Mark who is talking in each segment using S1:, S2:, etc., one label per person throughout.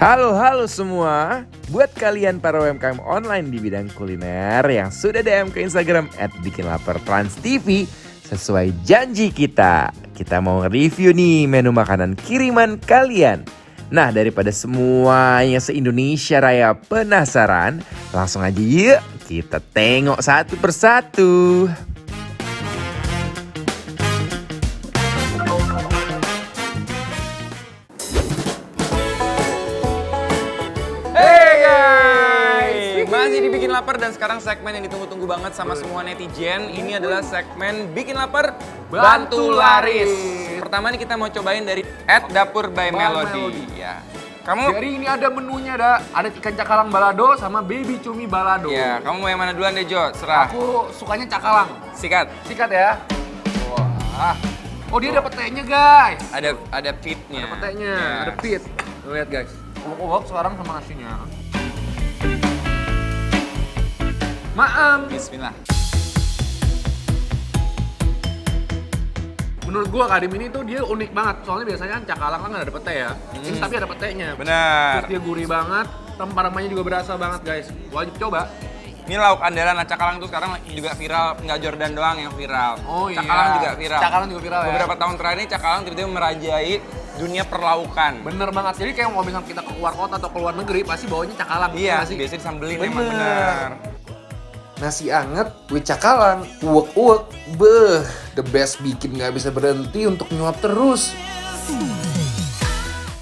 S1: Halo semua. Buat kalian para UMKM online di bidang kuliner yang sudah DM ke Instagram @bikinlapertransTV, sesuai janji kita mau review nih menu makanan kiriman kalian. Nah, daripada semuanya se-Indonesia Raya penasaran, langsung aja yuk kita tengok satu persatu.
S2: Masih dibikin lapar dan sekarang segmen yang ditunggu-tunggu banget sama semua netizen. Ini adalah segmen bikin lapar bantu laris. Pertama nih kita mau cobain dari @dapur by Melody. Ya. Kamu?
S3: Jadi ini ada menunya, ada ikan cakalang balado sama baby cumi balado.
S2: Ya, kamu mau yang mana duluan deh Jo? Serah.
S3: Aku sukanya cakalang.
S2: Sikat.
S3: Sikat ya. Wah. Oh, dia ada petenya, guys.
S2: Ada pitnya.
S3: Ada petenya,
S2: Yes.
S3: ada pit. Lihat, guys. Uwak sekarang sama nasinya. Maam.
S2: Bismillah.
S3: Menurut gua Kadim ini tuh dia unik banget. Soalnya biasanya kan cakalang kan nggak ada pete ya. Ini tapi ada petenya.
S2: Benar.
S3: Terus dia gurih banget. Rempah-rempahnya juga berasa banget, guys. Wajib coba.
S2: Ini lauk andalan cakalang tuh sekarang juga viral, nggak Jordan doang yang viral.
S3: Oh iya.
S2: Cakalang juga viral.
S3: Cakalang juga viral ya.
S2: Beberapa tahun terakhir ini cakalang tiba-tiba merajai dunia perlaukan.
S3: Bener banget. Jadi kayak kalau misalnya kita keluar kota atau keluar negeri pasti bawanya cakalang.
S2: Iya,
S3: nggak sih?
S2: biasanya disambelin emang bener.
S4: Nasi anget, with cakalang, uwek-uwek, the best bikin nggak bisa berhenti untuk nyuap terus.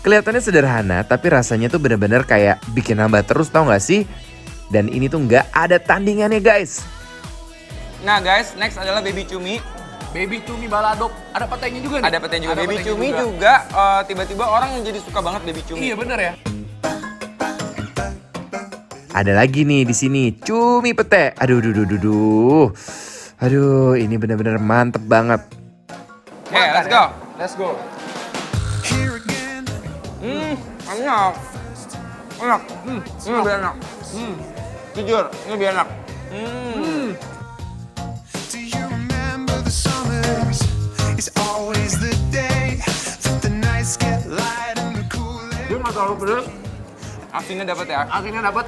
S1: Kelihatannya sederhana, tapi rasanya tuh bener-bener kayak bikin nambah terus, tau gak sih? Dan ini tuh nggak ada tandingannya guys.
S2: Nah guys, next adalah baby cumi.
S3: Baby cumi balado. Ada petenya juga nih?
S2: Ada petenya juga.
S3: Ada
S2: Baby
S3: petenya
S2: cumi juga tiba-tiba orang jadi suka banget baby cumi.
S3: Iya bener ya.
S1: Ada lagi nih di sini, cumi pete. Aduh, ini bener-bener mantep banget.
S2: Oke, let's go.
S3: Let's go.
S2: Enak. Enak. Ini lebih enak. Jujur, ini lebih enak.
S5: Do you remember the summers? It's always the day that the nights get light and the cool air.
S3: Dia nggak terlalu pedas.
S2: Asinnya dapat ya.
S3: Asinnya dapat,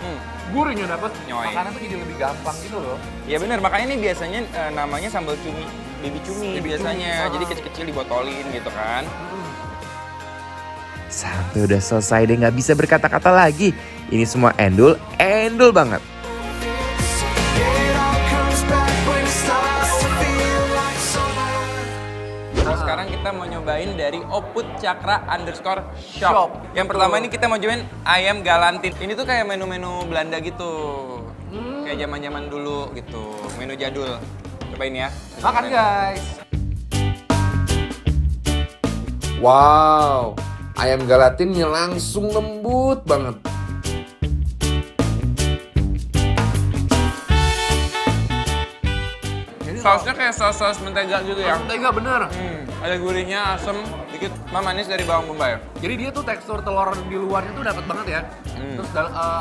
S3: gurihnya dapat.
S2: Nyoy.
S3: Makannya tuh jadi lebih gampang gitu loh.
S2: Iya bener, makanya ini biasanya namanya sambal cumi. Baby cumi
S3: Baby
S2: biasanya.
S3: cumi.
S2: Jadi kecil-kecil dibotolin gitu kan.
S1: Sampai udah selesai deh nggak bisa berkata-kata lagi. Ini semua endul banget.
S5: It all comes back when it starts to feel like summer.
S2: Terus sekarang kita mau nyobain dari _Cakra_shop.
S3: Shop.
S2: Yang pertama ini kita mau cobain ayam galantin. Ini tuh kayak menu-menu Belanda gitu. Kayak zaman-zaman dulu gitu. Menu jadul. Cobain ya.
S3: Makan guys.
S4: Wow, ayam galatinnya langsung lembut banget.
S2: Sausnya kayak saus mentega gitu ya.
S3: Mentega bener.
S2: Ada gurihnya, asem, dikit manis dari bawang bombay.
S3: Jadi dia tuh tekstur telur di luarnya tuh dapat banget ya. Terus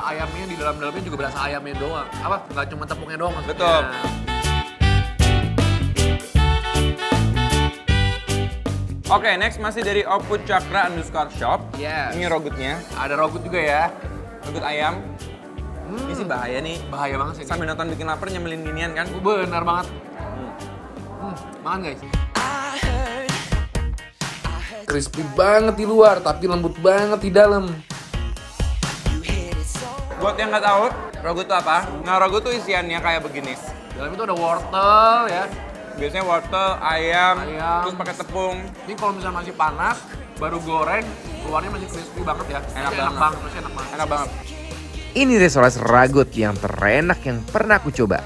S3: ayamnya di dalamnya juga berasa ayamnya doang. Apa? Nggak cuma tepungnya doang maksudnya.
S2: Betul. Oke, next masih dari _Cakra_shop.
S3: Yes.
S2: Ini rogutnya,
S3: Ada rogut juga ya.
S2: rogut ayam. Ini sih bahaya nih.
S3: Bahaya banget sih.
S2: Sambil nonton bikin lapar nyembelin ginian kan.
S3: Benar banget. Makan guys.
S4: Crispy banget di luar, tapi lembut banget di dalam.
S2: Buat yang nggak tahu, rogut itu apa? Nah, rogut tuh isiannya kayak begini.
S3: Dalam itu ada wortel ya.
S2: Biasanya wortel, ayam,
S3: Ayam.
S2: terus pakai tepung.
S3: Ini kalau misalnya masih panas, baru goreng, luarnya masih crispy banget ya.
S2: Enak
S3: Masih
S2: banget.
S3: Masih enak banget.
S2: Enak banget.
S1: Ini restoran ragut yang terenak yang pernah aku coba.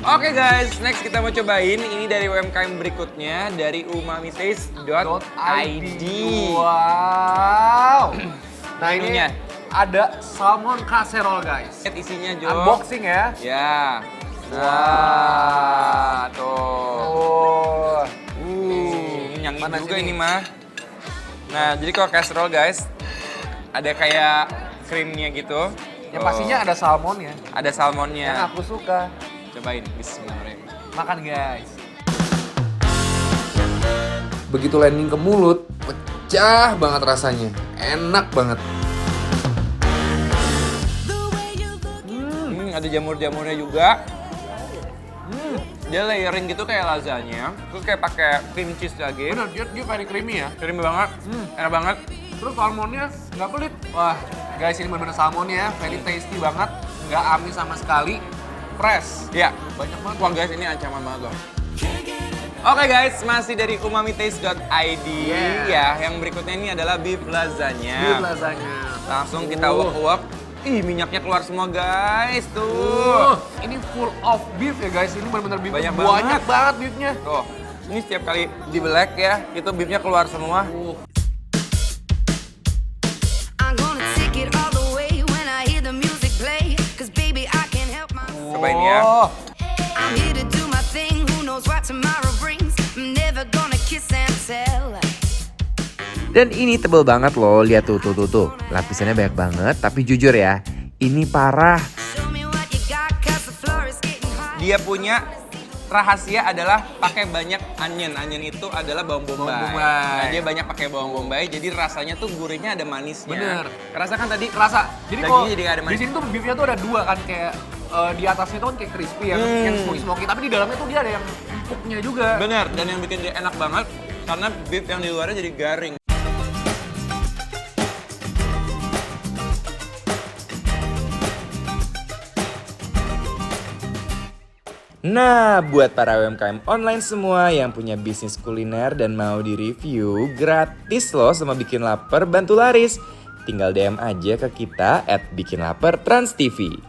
S2: Oke guys, next kita mau cobain ini dari UMKM berikutnya dari umamitaste.id.
S3: Wow. Nah ini
S2: Menunya.
S3: ada salmon casserole guys.
S2: Lihat isinya Jo.
S3: Unboxing ya.
S2: Ya. Wah, tuh.
S3: Oh.
S2: Kenyangin
S3: Mana
S2: juga
S3: sini?
S2: ini mah. Nah, jadi kalau casserole guys, ada kayak krimnya gitu.
S3: Yang pastinya ada salmon ya.
S2: Ada salmonnya.
S3: Yang aku suka.
S2: Cobain, bismillahirrahmanirrahim.
S3: Makan guys.
S4: Begitu landing ke mulut, Pecah banget rasanya. Enak banget.
S2: Ada jamur-jamurnya juga. Dia layering gitu kayak lasagna. Terus kayak pakai cream cheese lagi.
S3: Bener, dia very creamy ya.
S2: Creamy banget. Enak banget.
S3: Terus salmonnya nggak pelit. Wah, guys ini bener-bener salmonnya very tasty banget. Nggak amis sama sekali. Fresh.
S2: Iya.
S3: Banyak banget.
S2: Wah guys, ini ancaman banget loh. Oke guys, masih dari umamitaste.id ya. Yang berikutnya ini adalah beef lasagna.
S3: Beef lasagna.
S2: Langsung kita uak-uak. Ih, minyaknya keluar semua guys, tuh.
S3: Ini full of beef ya guys. Ini bener-bener beef.
S2: Banyak
S3: Banyak banget beefnya.
S2: Tuh, ini setiap kali dibelek ya, itu beefnya keluar semua.
S6: I'm gonna take it all the way when I hear the music play. 'Cause baby, I can't help myself.
S2: Cobain ya.
S6: I'm here to do my thing. Who knows what tomorrow brings? I'm never gonna kiss and tell.
S1: Dan ini tebel banget loh, lihat tuh. Lapisannya banyak banget, tapi jujur ya, ini parah.
S6: Show me what you got, 'cause the floor is getting hot.
S2: Dia punya rahasia adalah pakai banyak onion. Onion itu adalah bawang bombay.
S3: Bawang bombay.
S2: Nah, dia banyak pakai bawang bombay, jadi rasanya tuh gurihnya ada manisnya.
S3: Bener.
S2: Kerasa kan tadi?
S3: Kerasa. Jadi
S2: Dagingnya
S3: kalau
S2: jadi nggak ada
S3: di
S2: manis.
S3: sini tuh beefnya tuh ada dua kan kayak di atasnya tuh kan kayak crispy yang smoky, tapi di dalamnya tuh dia ada yang empuknya juga.
S2: Bener, dan yang bikin dia enak banget karena beef yang di luarnya jadi garing.
S1: Nah, buat para UMKM online semua yang punya bisnis kuliner dan mau di-review, gratis loh sama Bikin Lapar Bantu Laris. Tinggal DM aja ke kita @bikinlapertransTV.